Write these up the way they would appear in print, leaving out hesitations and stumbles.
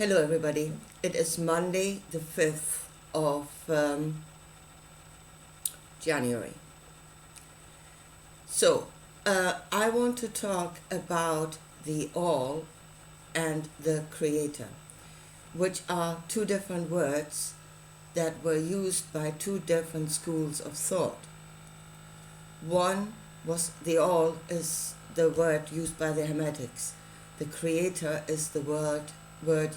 Hello, everybody. It is Monday, the 5th of January. So, I want to talk about the all and the creator, which are two different words that were used by two different schools of thought. One was the all is the word used by the Hermetics. The creator is the word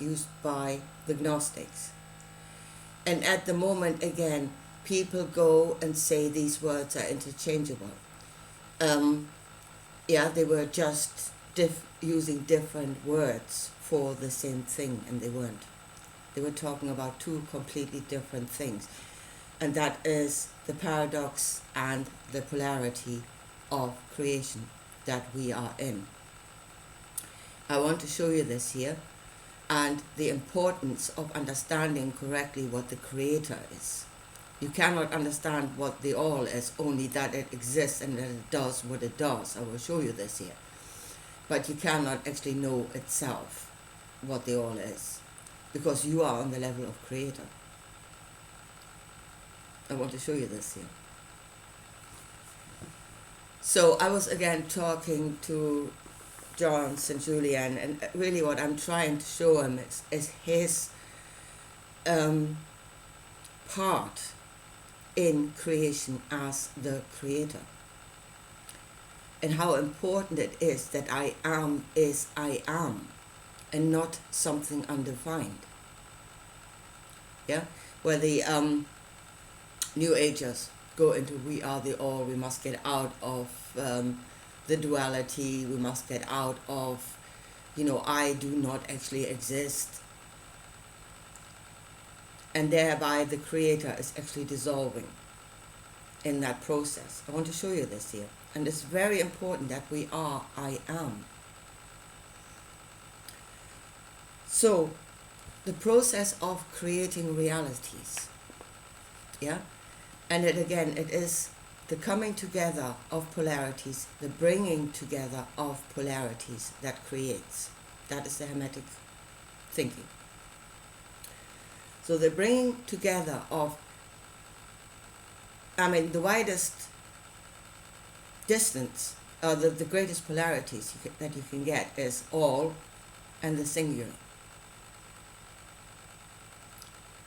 used by the Gnostics. And at the moment, again, people go and say these words are interchangeable. They were just using different words for the same thing, and they weren't. They were talking about two completely different things. And that is the paradox and the polarity of creation that we are in. I want to show you this here, and the importance of understanding correctly what the creator is. You cannot understand what the all is, only that it exists and that it does what it does. I will show you this here. But you cannot actually know itself what the all is, because you are on the level of creator. I want to show you this here. So I was again talking to John St. Julian, and really what I'm trying to show him is his part in creation as the creator, and how important it is that I am is I am, and not something undefined. Yeah, where the New Agers go into we are the all, we must get out of the duality, we must get out of, I do not actually exist. And thereby the creator is actually dissolving in that process. I want to show you this here. And it's very important that we are I am. So, the process of creating realities, and it is the coming together of polarities, the bringing together of polarities that creates. That is the Hermetic thinking. So the bringing together of, the widest distance, the greatest polarities that you can get is all and the singular.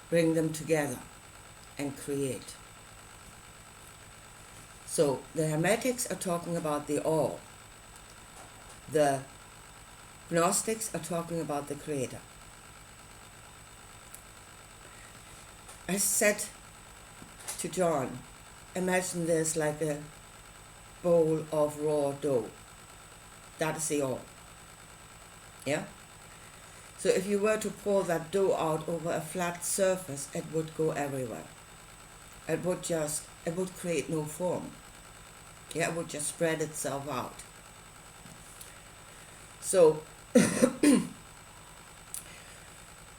Bring them together and create. So the Hermetics are talking about the all. The Gnostics are talking about the creator. I said to John, imagine this like a bowl of raw dough. That is the all. Yeah? So if you were to pour that dough out over a flat surface, it would go everywhere. It would create no form. Yeah, it would just spread itself out. So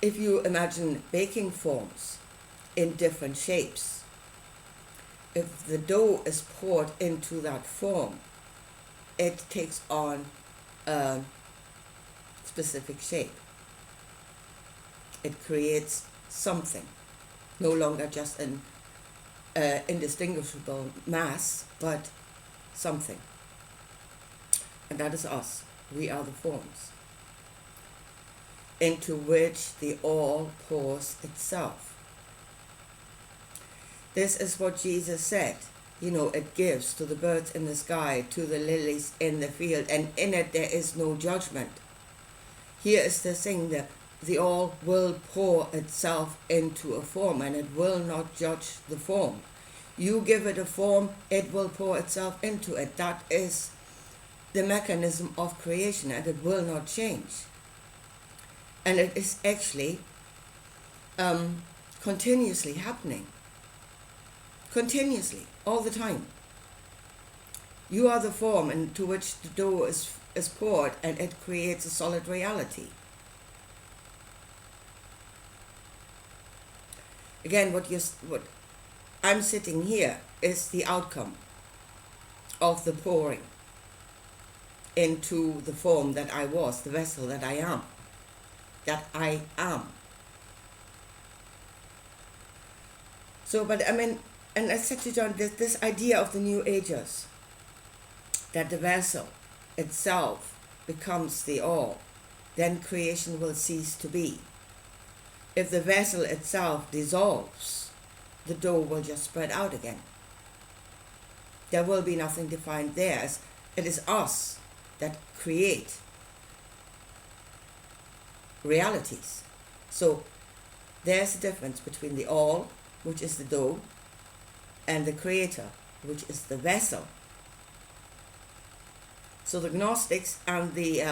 if you imagine baking forms in different shapes, if the dough is poured into that form, it takes on a specific shape. It creates something, no longer just an indistinguishable mass, but something. And that is us. We are the forms into which the all pours itself. This is what Jesus said. It gives to the birds in the sky, to the lilies in the field, and in it there is no judgment. Here is the thing that the all will pour itself into a form, and it will not judge the form. You give it a form, it will pour itself into it. That is the mechanism of creation, and it will not change. And it is actually continuously happening. Continuously, all the time. You are the form into which the dough is poured, and it creates a solid reality. Again, what I'm sitting here is the outcome of the pouring into the form that I was, the vessel that I am. that I am. So, but I mean, and I said to John, this idea of the New Agers, that the vessel itself becomes the all, then creation will cease to be. If the vessel itself dissolves, the dough will just spread out again. There will be nothing defined there. It is us that create realities. So there's a difference between the all, which is the dough, and the creator, which is the vessel. So the Gnostics and the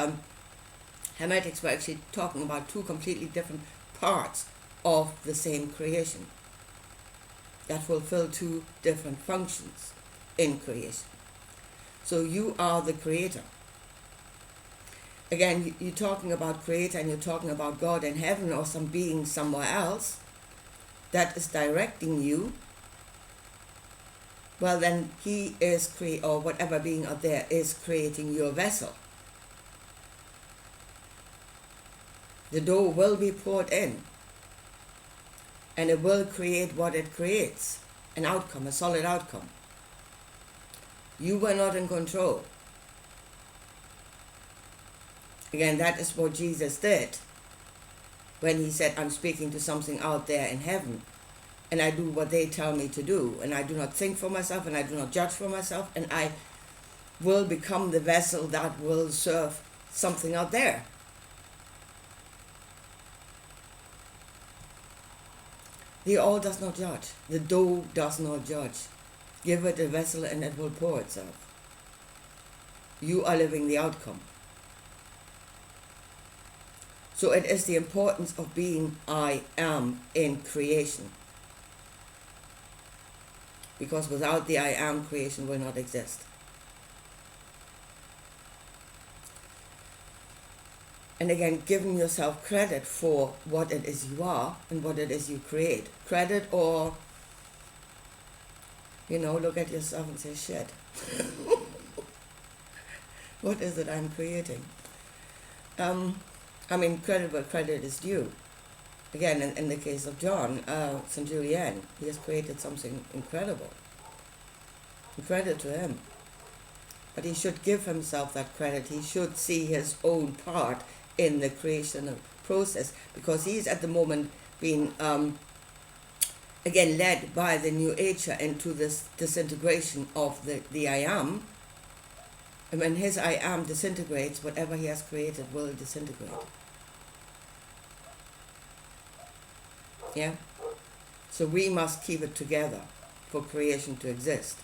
Hermetics were actually talking about two completely different parts of the same creation that fulfill two different functions in creation. So you are the creator. Again, you're talking about creator and you're talking about God in heaven or some being somewhere else that is directing you. Well, then he is or whatever being out there is creating your vessel. The dough will be poured in, and it will create what it creates, an outcome, a solid outcome. You were not in control. Again, that is what Jesus did when he said, I'm speaking to something out there in heaven, and I do what they tell me to do, and I do not think for myself, and I do not judge for myself, and I will become the vessel that will serve something out there. The all does not judge. The dough does not judge. Give it a vessel and it will pour itself. You are living the outcome. So it is the importance of being I am in creation. Because without the I am, creation will not exist. And again, giving yourself credit for what it is you are and what it is you create. Credit or, look at yourself and say, shit. What is it I'm creating? Credit where credit is due. Again, in the case of John, St. Julian, he has created something incredible. Credit to him. But he should give himself that credit. He should see his own part in the creational process, because he's at the moment being, again, led by the New Ager into this disintegration of the I am. And when his I am disintegrates, whatever he has created will disintegrate. Yeah? So we must keep it together for creation to exist.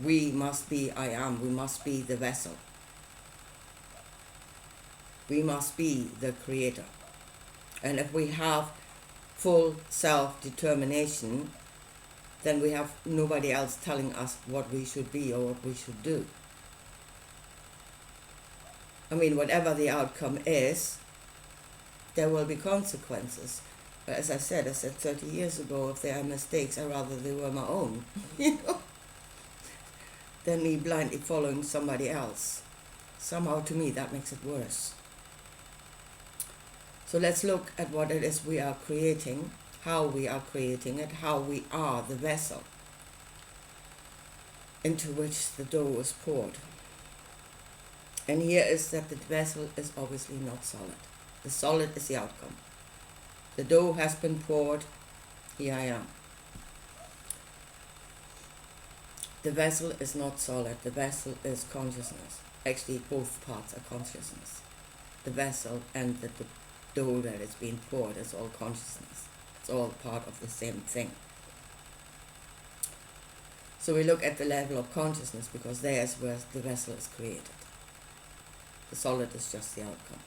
We must be I am. We must be the vessel. We must be the creator. And if we have full self-determination, then we have nobody else telling us what we should be or what we should do. Whatever the outcome is, there will be consequences. But as I said 30 years ago, if there are mistakes, I'd rather they were my own, than me blindly following somebody else. Somehow, to me, that makes it worse. So let's look at what it is we are creating, how we are creating it, how we are the vessel into which the dough is poured. And here is that the vessel is obviously not solid. The solid is the outcome. The dough has been poured, here I am. The vessel is not solid, the vessel is consciousness. Actually, both parts are consciousness. The vessel and the dough that is being poured is all consciousness. It's all part of the same thing. So we look at the level of consciousness, because there is where the vessel is created. The solid is just the outcome.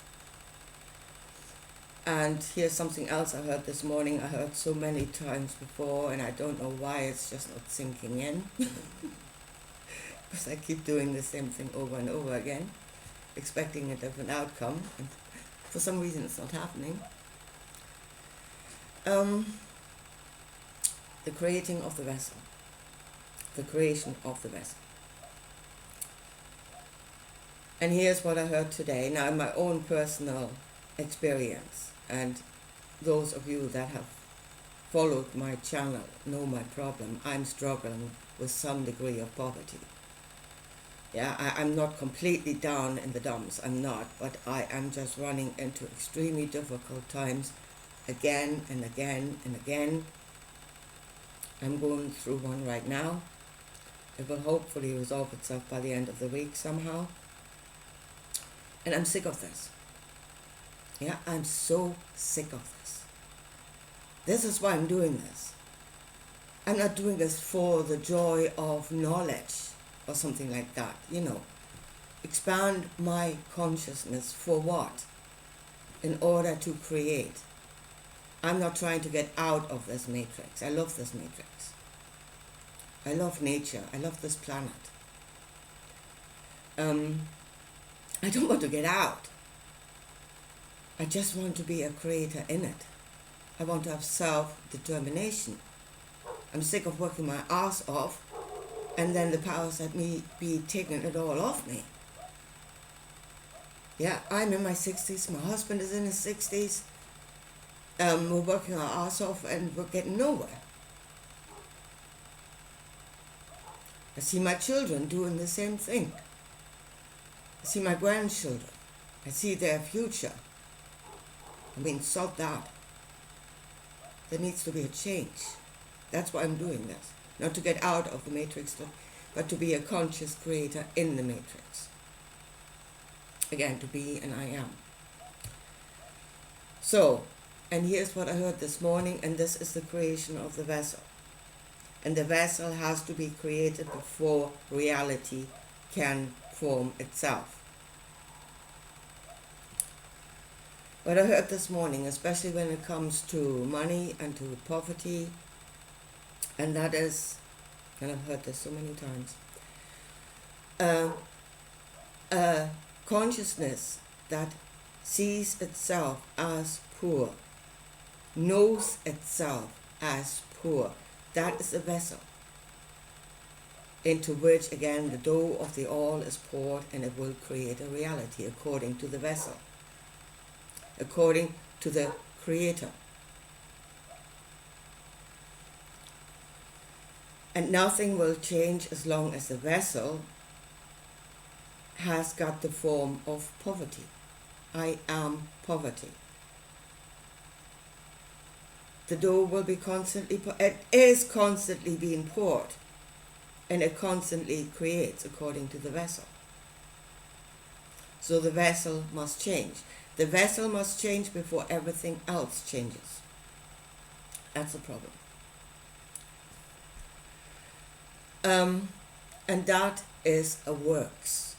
And here's something else I heard this morning. I heard so many times before, and I don't know why it's just not sinking in. Because I keep doing the same thing over and over again, expecting a different outcome, and for some reason it's not happening. The creating of the vessel. The creation of the vessel. And here's what I heard today. Now, in my own personal experience, and those of you that have followed my channel know my problem. I'm struggling with some degree of poverty. Yeah, I'm not completely down in the dumps, I'm not, but I am just running into extremely difficult times again and again and again. I'm going through one right now. It will hopefully resolve itself by the end of the week somehow. And I'm sick of this. Yeah, I'm so sick of this. This is why I'm doing this. I'm not doing this for the joy of knowledge or something like that, Expand my consciousness for what? In order to create. I'm not trying to get out of this matrix. I love this matrix. I love nature. I love this planet. I don't want to get out. I just want to be a creator in it. I want to have self-determination. I'm sick of working my ass off and then the powers that be taking it all off me. Yeah, I'm in my 60s. My husband is in his 60s. We're working our ass off and we're getting nowhere. I see my children doing the same thing. I see my grandchildren. I see their future. Sort that. There needs to be a change. That's why I'm doing this. Not to get out of the matrix, but to be a conscious creator in the matrix. Again, to be an I am. So, and here's what I heard this morning, and this is the creation of the vessel. And the vessel has to be created before reality can form itself. What I heard this morning, especially when it comes to money and to poverty, and that is, and I've heard this so many times, consciousness that sees itself as poor, knows itself as poor. That is a vessel into which, again, the dough of the all is poured, and it will create a reality according to the vessel, according to the creator. And nothing will change as long as the vessel has got the form of poverty. I am poverty. The dough will be it is constantly being poured, and it constantly creates according to the vessel. So the vessel must change. The vessel must change before everything else changes. That's the problem. And that is a works.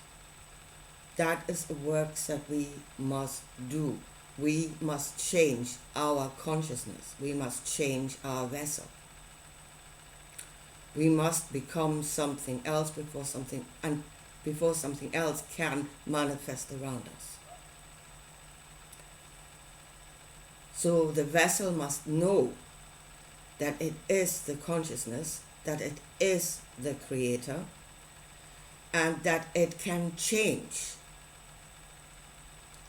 That is a works that we must do. We must change our consciousness. We must change our vessel. We must become something else before something else can manifest around us. So the vessel must know that it is the consciousness, that it is the creator, and that it can change.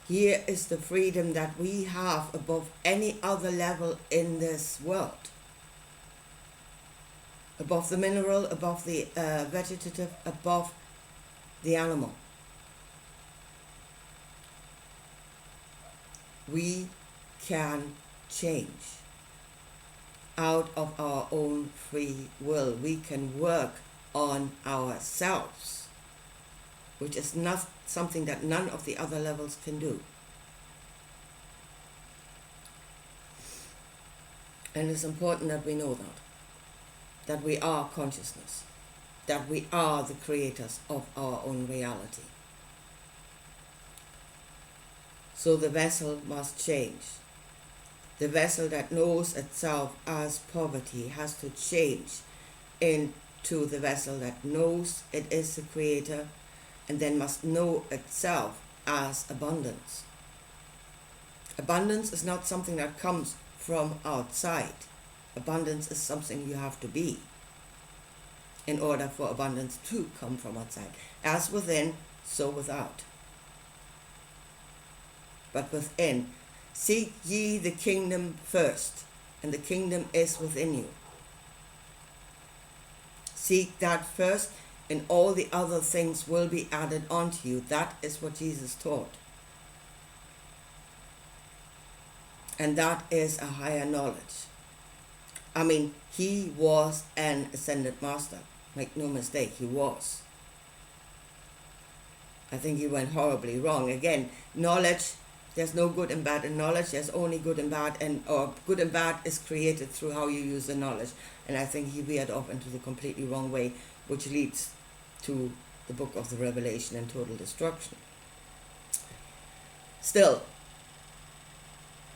Here is the freedom that we have above any other level in this world. Above the mineral, above the vegetative, above the animal. We can change out of our own free will. We can work on ourselves, which is not something that none of the other levels can do. And it's important that we know that we are consciousness, that we are the creators of our own reality. So the vessel must change. The vessel that knows itself as poverty has to change into the vessel that knows it is the creator, and then must know itself as abundance. Abundance is not something that comes from outside. Abundance is something you have to be in order for abundance to come from outside. As within, so without. But within, Seek ye the kingdom first, and the kingdom is within you. Seek that first, and all the other things will be added onto you. That is what Jesus taught. And that is a higher knowledge. I mean, he was an ascended master. Make no mistake, he was. I think he went horribly wrong. Again, knowledge, there's no good and bad in knowledge. There's only good and bad, or good and bad is created through how you use the knowledge. And I think he veered off into the completely wrong way, which leads to the book of the Revelation and total destruction. Still,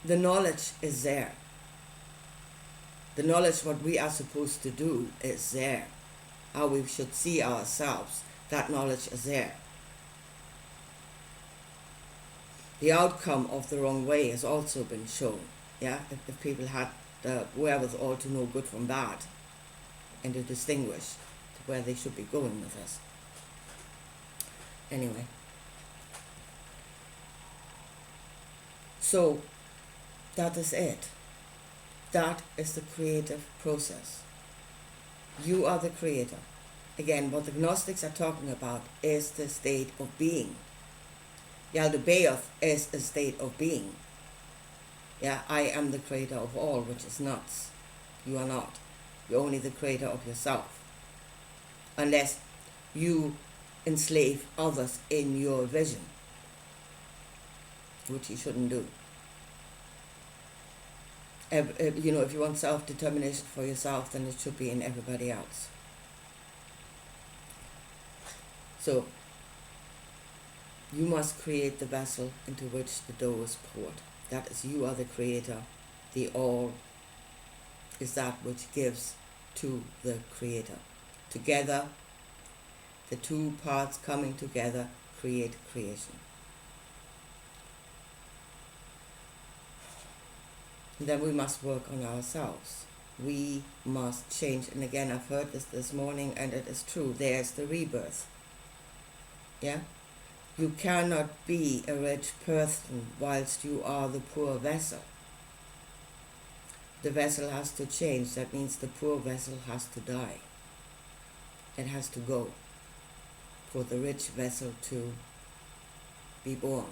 the knowledge is there. The knowledge what we are supposed to do is there. How we should see ourselves, that knowledge is there. The outcome of the wrong way has also been shown. Yeah, if people had the wherewithal to know good from bad and to distinguish to where they should be going with us. Anyway. So, that is it. That is the creative process. You are the creator. Again, what the Gnostics are talking about is the state of being. Yaldabaoth is a state of being. Yeah, I am the creator of all, which is nuts. You are not. You're only the creator of yourself. Unless you enslave others in your vision, which you shouldn't do. You know, if you want self-determination for yourself, then it should be in everybody else. So, you must create the vessel into which the dough is poured. That is, you are the creator. The all is that which gives to the creator. Together, the two parts coming together create creation. And then we must work on ourselves. We must change. And again, I've heard this morning, and it is true. There's the rebirth. Yeah? You cannot be a rich person whilst you are the poor vessel. The vessel has to change. That means the poor vessel has to die. It has to go for the rich vessel to be born.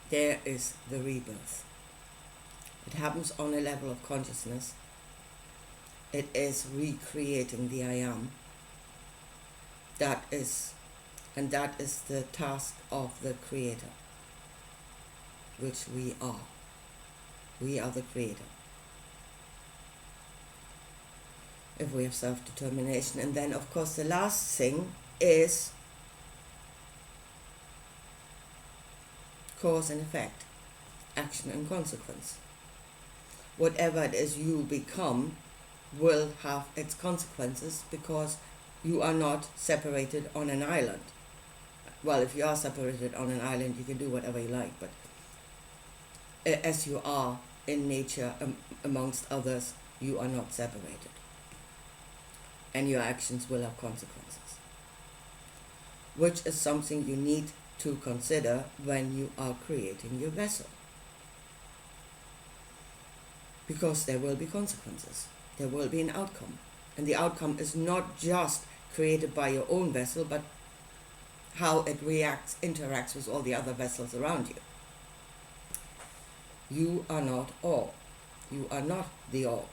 There is the rebirth. It happens on a level of consciousness. It is recreating the I am. That is the task of the Creator, which we are. We are the Creator. If we have self-determination. And then, of course, the last thing is cause and effect, action and consequence. Whatever it is you become will have its consequences, because you are not separated on an island. Well, if you are separated on an island, you can do whatever you like, but as you are in nature amongst others, you are not separated. And your actions will have consequences, which is something you need to consider when you are creating your vessel. Because there will be consequences. There will be an outcome. And the outcome is not just created by your own vessel, but how it interacts with all the other vessels around you. You are not all. You are not the all.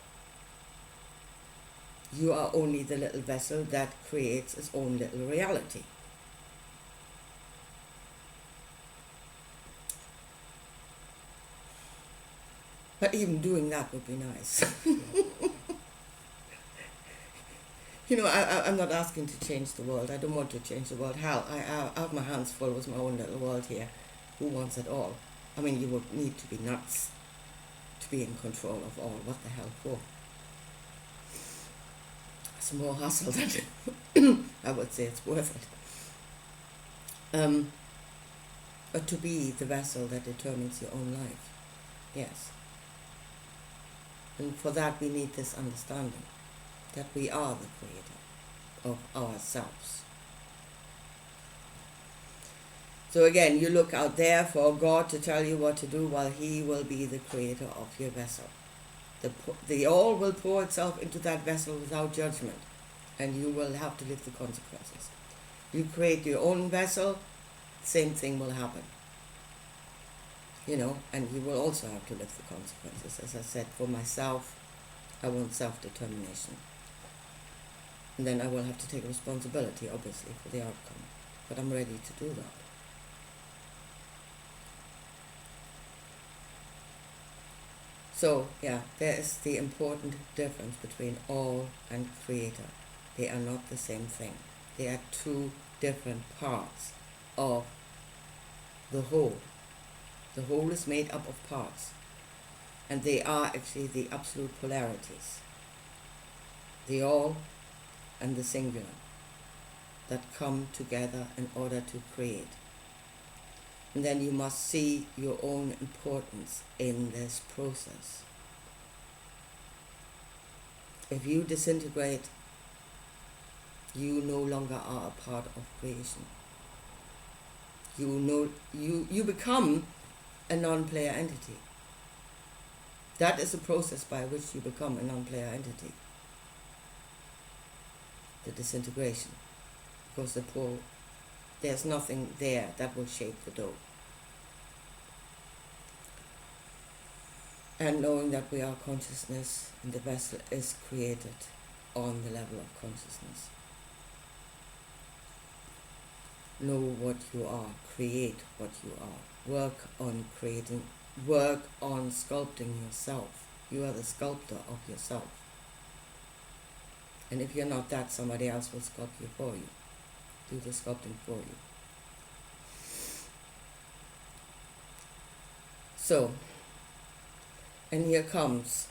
You are only the little vessel that creates its own little reality. But even doing that would be nice. You know, I'm not asking to change the world. I don't want to change the world. Hell, I have my hands full with my own little world here. Who wants it all? I mean, you would need to be nuts to be in control of all. What the hell for? It's more hassle than I would say it's worth it. But to be the vessel that determines your own life. Yes. And for that we need this understanding that we are the creator of ourselves. So again, you look out there for God to tell you what to do, while He will be the creator of your vessel. The all will pour itself into that vessel without judgment, and you will have to live the consequences. You create your own vessel, same thing will happen. And you will also have to live the consequences. As I said, for myself, I want self-determination. And then I will have to take responsibility, obviously, for the outcome. But I'm ready to do that. So, yeah, there is the important difference between all and creator. They are not the same thing. They are two different parts of the whole. The whole is made up of parts. And they are actually the absolute polarities. The all and the singular that come together in order to create. And then you must see your own importance in this process. If you disintegrate, you no longer are a part of creation. You become a non-player entity. That is the process by which you become a non-player entity. The disintegration. Because there's nothing there that will shape the dough. And knowing that we are consciousness and the vessel is created on the level of consciousness. Know what you are, create what you are, work on creating, work on sculpting yourself. You are the sculptor of yourself. And if you're not that, somebody else will sculpt you for you, do the sculpting for you. So, and here comes,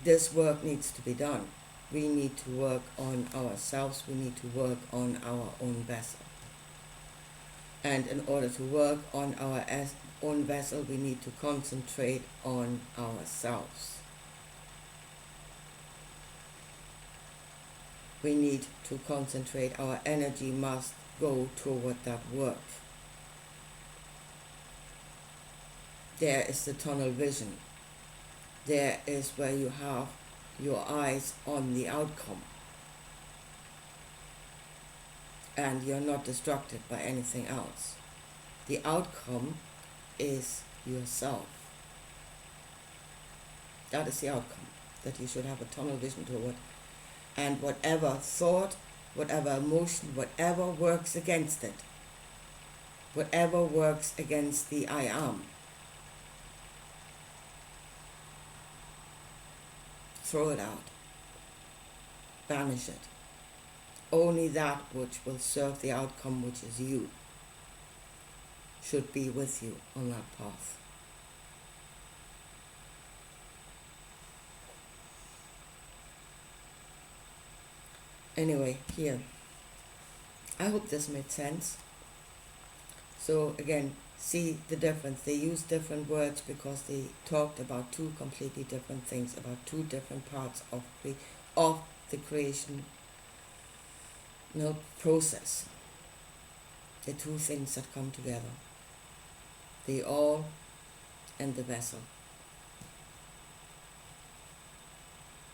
this work needs to be done. We need to work on ourselves, we need to work on our own vessel. And in order to work on our own vessel, we need to concentrate on ourselves. We need to concentrate, our energy must go toward that work. There is the tunnel vision. There is where you have your eyes on the outcome. And you're not distracted by anything else. The outcome is yourself. That is the outcome that you should have a tunnel vision toward. And whatever thought, whatever emotion, whatever works against it, whatever works against the I am, throw it out, banish it. Only that which will serve the outcome, which is you, should be with you on that path. Anyway, here, I hope this made sense. So again, see the difference. They use different words because they talked about two completely different things, about two different parts of the creation process. The two things that come together. The all and the vessel.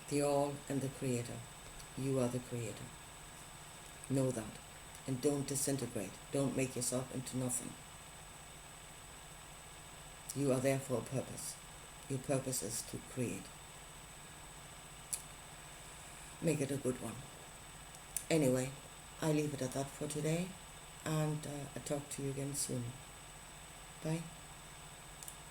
The all and the creator. You are the creator. Know that. And don't disintegrate. Don't make yourself into nothing. You are there for a purpose. Your purpose is to create. Make it a good one. Anyway, I leave it at that for today, and I'll talk to you again soon. Bye.